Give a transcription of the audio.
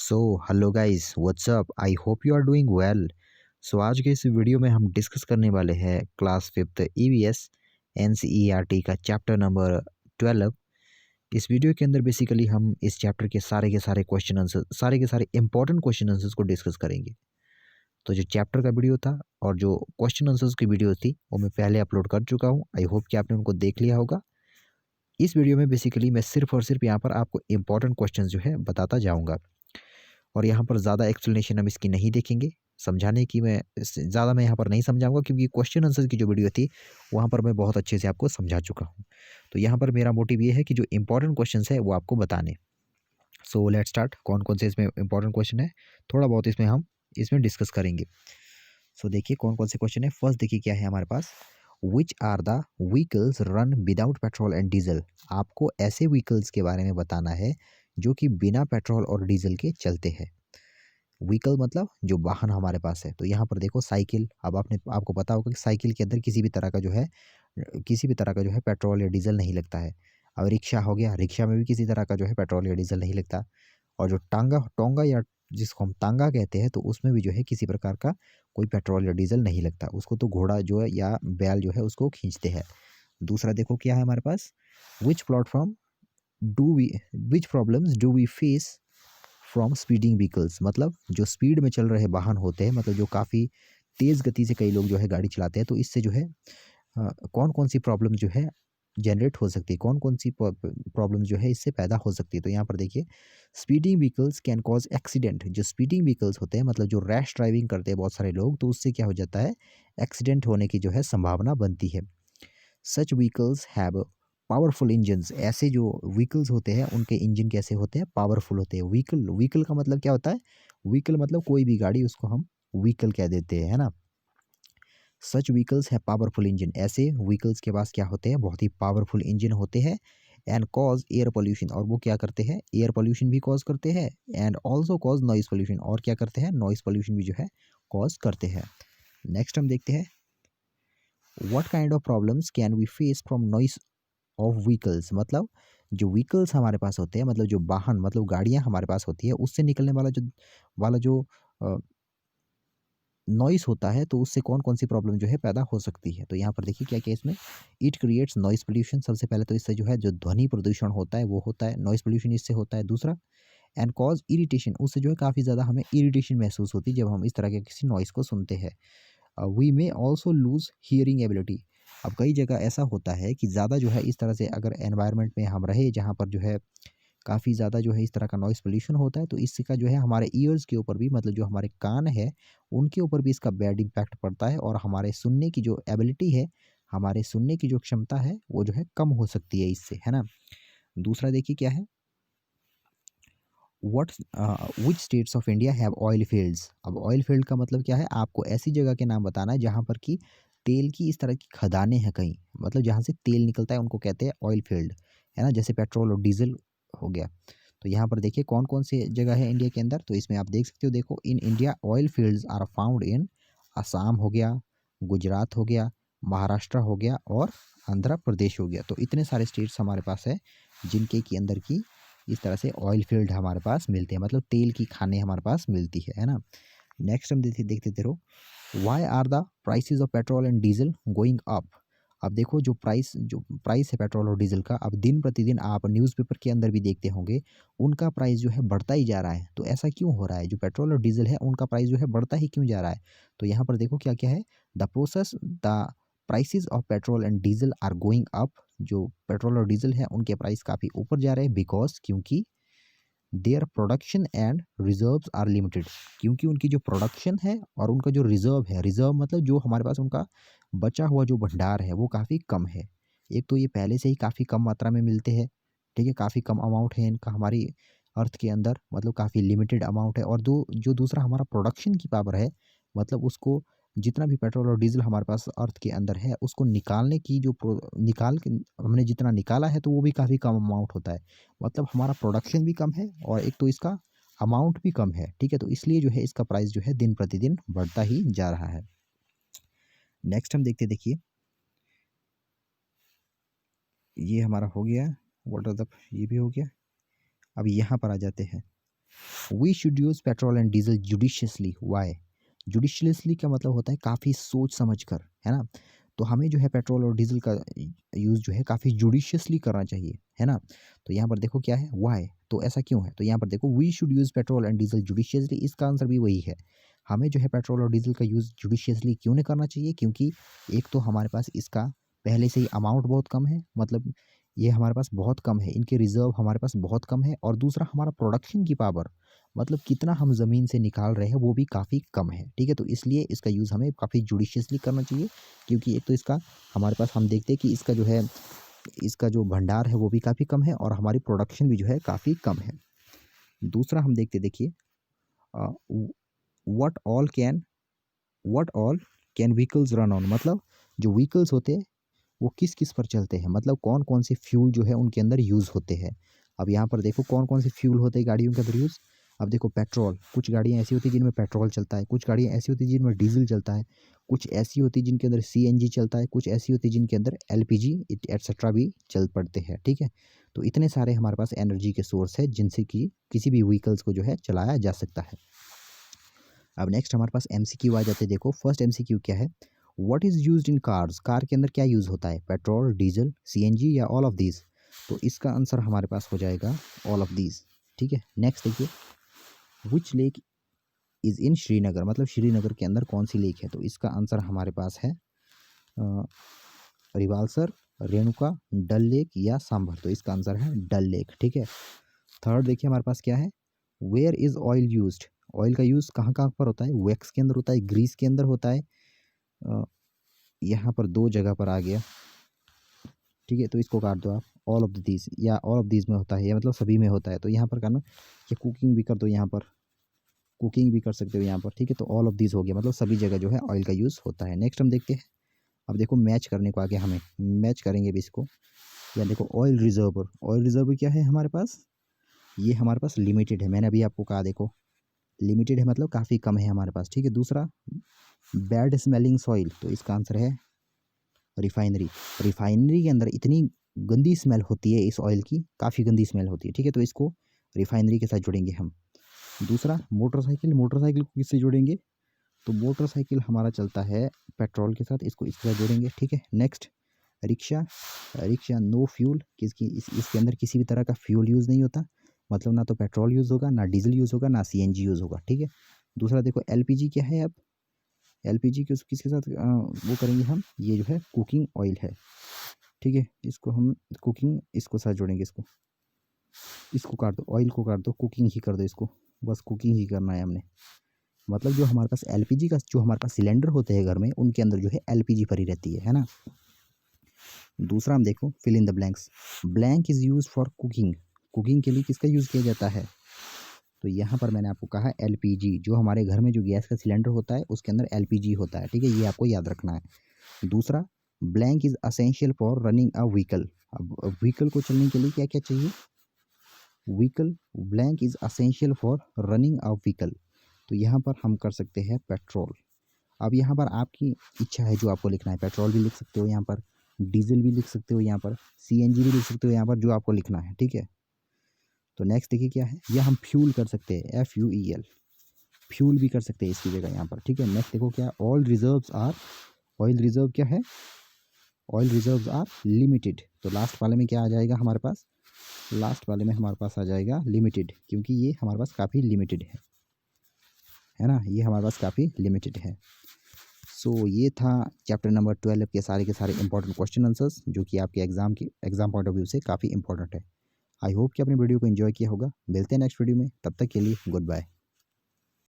So hello guys, what's up. I hope you are doing well. So आज के इस video में हम डिस्कस करने वाले हैं क्लास फिफ्थ ईवीएस एनसीईआरटी का चैप्टर नंबर 12। इस वीडियो के अंदर बेसिकली हम इस चैप्टर के सारे क्वेश्चन आंसर, सारे के सारे इंपॉर्टेंट क्वेश्चन आंसर्स को डिस्कस करेंगे। तो जो चैप्टर का वीडियो था और जो क्वेश्चन आंसर्स की वीडियो थी वो मैं पहले अपलोड कर चुका हूँ। आई होप कि आपने उनको देख लिया होगा। इस वीडियो में बेसिकली मैं सिर्फ और सिर्फ यहाँ पर आपको इंपॉर्टेंट क्वेश्चन जो है बताता जाऊँगा और यहाँ पर ज़्यादा एक्सप्लेनेशन हम इसकी नहीं देखेंगे। समझाने की ज़्यादा मैं यहाँ पर नहीं समझाऊंगा, क्योंकि क्वेश्चन आंसर की जो वीडियो थी वहाँ पर मैं बहुत अच्छे से आपको समझा चुका हूँ। तो यहाँ पर मेरा मोटिव ये है कि जो इंपॉर्टेंट क्वेश्चन है वो आपको बताने। So let's start. कौन कौन से इसमें इंपॉर्टेंट क्वेश्चन है थोड़ा बहुत इसमें हम डिस्कस करेंगे। सो देखिए कौन कौन से क्वेश्चन है। फर्स्ट देखिए क्या है हमारे पास। Which are the vehicles run without petrol and diesel. आपको ऐसे व्हीकल्स के बारे में बताना है जो कि बिना पेट्रोल और डीजल के चलते हैं। व्हीकल मतलब जो वाहन हमारे पास है। तो यहाँ पर देखो साइकिल। अब आपको पता होगा कि साइकिल के अंदर किसी भी तरह का जो है पेट्रोल या डीजल नहीं लगता है। अब रिक्शा हो गया, रिक्शा में भी किसी तरह का जो है पेट्रोल या डीजल नहीं लगता। और जो टांगा टोंगा या जिसको हम तांगा कहते हैं, तो उसमें भी जो है किसी प्रकार का कोई पेट्रोल या डीजल नहीं लगता। उसको तो घोड़ा जो है या बैल जो है उसको खींचते हैं। दूसरा देखो क्या है हमारे पास। Which platform do we which problems do we face from speeding vehicles. मतलब जो स्पीड में चल रहे वाहन होते हैं, मतलब जो काफ़ी तेज़ गति से कई लोग जो है गाड़ी चलाते हैं, तो इससे जो है कौन कौन सी प्रॉब्लम जो है जनरेट हो सकती है, कौन कौन सी प्रॉब्लम जो है इससे पैदा हो सकती है। तो यहाँ पर देखिए speeding vehicles can cause accident. जो स्पीडिंग व्हीकल्स होते हैं, मतलब जो रैश ड्राइविंग करते हैं बहुत सारे लोग, तो उससे क्या हो जाता है, एक्सीडेंट होने की जो है संभावना बनती है। सच व्हीकल्स हैव पावरफुल इंजन्स। ऐसे जो व्हीकल्स होते हैं उनके इंजन कैसे होते हैं, पावरफुल होते हैं। व्हीकल व्हीकल का मतलब क्या होता है, व्हीकल मतलब कोई भी गाड़ी, उसको हम व्हीकल कह देते हैं, है ना। सच व्हीकल्स है पावरफुल इंजन। ऐसे व्हीकल्स के पास क्या होते हैं, बहुत ही पावरफुल इंजन होते हैं। And cause air pollution. और वो क्या करते हैं, एयर पोल्यूशन भी कॉज करते हैं। And also cause noise pollution. और क्या करते हैं, नॉइस पोल्यूशन भी जो है कॉज करते हैं। नेक्स्ट हम देखते हैं what kind of problems can we face from noise of vehicles. मतलब जो व्हीकल्स हमारे पास होते हैं, मतलब जो वाहन मतलब गाड़ियां हमारे पास होती है, उससे निकलने वाला जो नॉइस होता है, तो उससे कौन कौन सी प्रॉब्लम जो है पैदा हो सकती है। तो यहाँ पर देखिए क्या क्या इसमें। It creates noise pollution. सबसे पहले तो इससे जो है जो ध्वनि प्रदूषण होता है वो होता है, नॉइस पोल्यूशन इससे होता है। दूसरा एंड कॉज इरिटेशन। उससे जो है काफ़ी ज़्यादा हमें इरिटेशन महसूस होती है जब हम इस तरह के किसी नॉइस को सुनते हैं। We may also lose hearing ability. अब कई जगह ऐसा होता है कि ज़्यादा जो है इस तरह से अगर एनवायरनमेंट में हम रहे जहाँ पर जो है काफ़ी ज़्यादा जो है इस तरह का नॉइस पोल्यूशन होता है, तो इसका जो है हमारे ईयर्स के ऊपर भी, मतलब जो हमारे कान है उनके ऊपर भी इसका बैड इम्पैक्ट पड़ता है। और हमारे सुनने की जो एबिलिटी है, हमारे सुनने की जो क्षमता है वो जो है कम हो सकती है इससे, है ना। दूसरा देखिए क्या है। What which states of India have oil fields. अब ऑयल फील्ड का मतलब क्या है, आपको ऐसी जगह के नाम बताना है जहाँ पर कि तेल की इस तरह की खदानें हैं कहीं, मतलब जहाँ से तेल निकलता है उनको कहते हैं ऑयल फील्ड, है ना। जैसे पेट्रोल और डीजल हो गया। तो यहाँ पर देखिए कौन कौन सी जगह है इंडिया के अंदर। तो इसमें आप देख सकते हो, देखो in India oil fields are found in Assam हो गया, गुजरात हो गया, महाराष्ट्र हो गया और आंध्र प्रदेश हो गया। तो इतने सारे स्टेट्स हमारे पास है जिनके की अंदर की इस तरह से ऑयल फील्ड हमारे पास मिलते हैं, मतलब तेल की खानें हमारे पास मिलती है ना। नेक्स्ट हम देखते रहो। Why are the prices of petrol and diesel going up. अब देखो जो प्राइस है पेट्रोल और डीजल का, अब दिन प्रतिदिन आप न्यूज़पेपर के अंदर भी देखते होंगे उनका प्राइस जो है बढ़ता ही जा रहा है। तो ऐसा क्यों हो रहा है, जो पेट्रोल और डीजल है उनका प्राइस जो है बढ़ता ही क्यों जा रहा है। तो यहाँ पर देखो क्या क्या है। The prices of petrol and diesel are going up. जो पेट्रोल और डीजल है उनके प्राइस काफ़ी ऊपर जा रहे हैं, बिकॉज क्योंकि their production and reserves are limited. क्योंकि उनकी जो प्रोडक्शन है और उनका जो रिजर्व है, रिजर्व मतलब जो हमारे पास उनका बचा हुआ जो भंडार है वो काफ़ी कम है। एक तो ये पहले से ही काफ़ी कम मात्रा में मिलते हैं, ठीक है, काफ़ी कम अमाउंट है इनका हमारी अर्थ के अंदर, मतलब काफ़ी लिमिटेड अमाउंट है। और जो दूसरा हमारा प्रोडक्शन की पावर है, मतलब उसको जितना भी पेट्रोल और डीजल हमारे पास अर्थ के अंदर है उसको निकालने की निकाल के हमने जितना निकाला है तो वो भी काफ़ी कम अमाउंट होता है। मतलब हमारा प्रोडक्शन भी कम है और एक तो इसका अमाउंट भी कम है, ठीक है। तो इसलिए जो है इसका प्राइस जो है दिन प्रतिदिन बढ़ता ही जा रहा है। नेक्स्ट हम देखिए ये हमारा हो गया। व्हाट आर द ये भी हो गया। अब यहाँ पर आ जाते हैं। We should use petrol and diesel judiciously. Why? Judiciously का मतलब होता है काफ़ी सोच समझ कर, है ना? तो हमें जो है पेट्रोल और डीजल का यूज़ जो है काफ़ी जुडिशियसली करना चाहिए, है ना? तो यहाँ पर देखो क्या है, वाई? तो ऐसा क्यों है? तो यहाँ पर देखो we should use petrol and diesel judiciously, इसका आंसर भी वही है। हमें जो है पेट्रोल और डीजल का यूज़ जुडिशियसली क्यों नहीं करना चाहिए? क्योंकि एक तो हमारे पास इसका पहले से ही अमाउंट बहुत कम है, मतलब ये हमारे पास बहुत कम है, इनके रिज़र्व हमारे पास बहुत कम है, और दूसरा हमारा प्रोडक्शन की पावर, मतलब कितना हम ज़मीन से निकाल रहे हैं वो भी काफ़ी कम है, ठीक है? तो इसलिए इसका यूज़ हमें काफ़ी जुडिशियसली करना चाहिए, क्योंकि एक तो इसका हमारे पास हम देखते हैं कि इसका जो है, इसका जो भंडार है वो भी काफ़ी कम है, और हमारी प्रोडक्शन भी जो है काफ़ी कम है। दूसरा हम देखते, देखिए, what all can what all can vehicles run on, मतलब जो व्हीकल्स होते हैं वो किस किस पर चलते हैं, मतलब कौन कौन से फ्यूल जो है उनके अंदर यूज़ होते हैं। अब यहाँ पर देखो कौन कौन से फ्यूल होते हैं गाड़ियों के अंदर यूज़। अब देखो पेट्रोल, कुछ गाड़ियाँ ऐसी होती हैं जिनमें पेट्रोल चलता है, कुछ गाड़ियाँ ऐसी होती हैं जिनमें डीजल चलता है, कुछ ऐसी होती है जिनके अंदर सीएनजी चलता है, कुछ ऐसी होती है जिनके अंदर एलपीजी एटसेट्रा भी चल पड़ते हैं, ठीक है? तो इतने सारे हमारे पास एनर्जी के सोर्स है जिनसे कि किसी भी व्हीकल्स को जो है चलाया जा सकता है। अब नेक्स्ट हमारे पास एमसीक्यू आ जाते हैं। देखो फर्स्ट एमसीक्यू क्या है, what is used in cars, car के अंदर क्या यूज़ होता है, पेट्रोल, डीजल, सीएनजी या ऑल ऑफ दीज? तो इसका आंसर हमारे पास हो जाएगा ऑल ऑफ दीज, ठीक है? नेक्स्ट देखिए, which lake is in Srinagar, मतलब श्रीनगर के अंदर कौन सी लेक है? तो इसका आंसर हमारे पास है रिवाल्सर, रेणुका, डल लेक या सांभर। तो इसका आंसर है डल लेक, ठीक है? थर्ड देखिए हमारे पास क्या है, where is oil used, oil का यूज़ कहाँ कहाँ पर होता है? वैक्स के अंदर होता है, ग्रीस के अंदर होता है, अ, यहाँ पर दो जगह पर आ गया, ठीक है? तो इसको काट दो आप, ऑल ऑफ दीज, या ऑल ऑफ दीज में होता है, या मतलब सभी में होता है, तो यहाँ पर करना, या कुकिंग भी कर दो, यहाँ पर कुकिंग भी कर सकते हो यहाँ पर, ठीक है? तो ऑल ऑफ दीज हो गया, मतलब सभी जगह जो है ऑयल का यूज़ होता है। नेक्स्ट हम देखते हैं, अब देखो मैच करने को आगे, हमें मैच करेंगे भी इसको, या देखो ऑयल रिजर्व, ऑयल रिजर्व क्या है हमारे पास, ये हमारे पास लिमिटेड है, मैंने अभी आपको कहा, देखो लिमिटेड है मतलब काफ़ी कम है हमारे पास, ठीक है? दूसरा बैड स्मेलिंग सॉइल, तो इसका आंसर है रिफाइनरी, रिफाइनरी के अंदर इतनी गंदी स्मेल होती है इस ऑयल की, काफ़ी गंदी स्मेल होती है, ठीक है? तो इसको रिफाइनरी के साथ जोड़ेंगे हम। दूसरा मोटरसाइकिल, मोटरसाइकिल को किससे जोड़ेंगे? तो मोटरसाइकिल हमारा चलता है पेट्रोल के साथ, इसको इसके साथ जोड़ेंगे, ठीक है? Next rickshaw, rickshaw no fuel, किसकी इसके अंदर किसी भी तरह का फ्यूल यूज़ नहीं होता, मतलब ना तो पेट्रोल यूज़ होगा, ना डीजल यूज़ होगा, ना सीएनजी यूज़ होगा, ठीक है? दूसरा देखो एलपीजी क्या है, अब एलपीजी किसके साथ वो करेंगे हम, ये जो है कुकिंग ऑयल है, ठीक है? इसको हम कुकिंग, इसको साथ जोड़ेंगे, इसको काट दो, ऑयल को काट दो, कुकिंग ही कर दो इसको, बस कुकिंग ही करना है हमने, मतलब जो हमारे पास एलपीजी का जो हमारे पास सिलेंडर होते हैं घर में, उनके अंदर जो है एलपीजी भरी रहती है ना? दूसरा हम देखो fill in the blanks, blank is use for cooking, cooking के लिए किसका यूज़ किया जाता है? तो यहाँ पर मैंने आपको कहा एलपीजी, जो हमारे घर में जो गैस का सिलेंडर होता है उसके अंदर एलपीजी होता है, ठीक है? ये आपको याद रखना है। दूसरा blank is essential for running a vehicle, अब व्हीकल को चलने के लिए क्या क्या चाहिए? Vehicle, blank is essential for running a vehicle, तो यहाँ पर हम कर सकते हैं पेट्रोल। अब यहाँ पर आपकी इच्छा है जो आपको लिखना है, पेट्रोल भी लिख सकते हो यहाँ पर, डीजल भी लिख सकते हो यहाँ पर, सीएनजी भी लिख सकते हो यहाँ पर, जो आपको लिखना है, ठीक है? तो नेक्स्ट देखिए क्या है, या हम फ्यूल कर सकते हैं, FUEL, फ्यूल भी कर सकते हैं इसकी जगह यहाँ पर, ठीक है? नेक्स्ट देखो क्या, all reserves are, oil reserve क्या है? ऑयल रिजर्व्स आर लिमिटेड, तो लास्ट वाले में क्या आ जाएगा हमारे पास? लास्ट वाले में हमारे पास आ जाएगा लिमिटेड, क्योंकि ये हमारे पास काफ़ी लिमिटेड है ना? ये हमारे पास काफ़ी लिमिटेड है। सो ये था चैप्टर नंबर 12 के सारे इंपॉर्टेंट क्वेश्चन आंसर्स, जो कि आपके एग्जाम पॉइंट ऑफ व्यू से काफ़ी इंपॉर्टेंट है। आई होप कि आपने वीडियो को एंजॉय किया होगा। मिलते हैं नेक्स्ट वीडियो में, तब तक के लिए गुड बाय।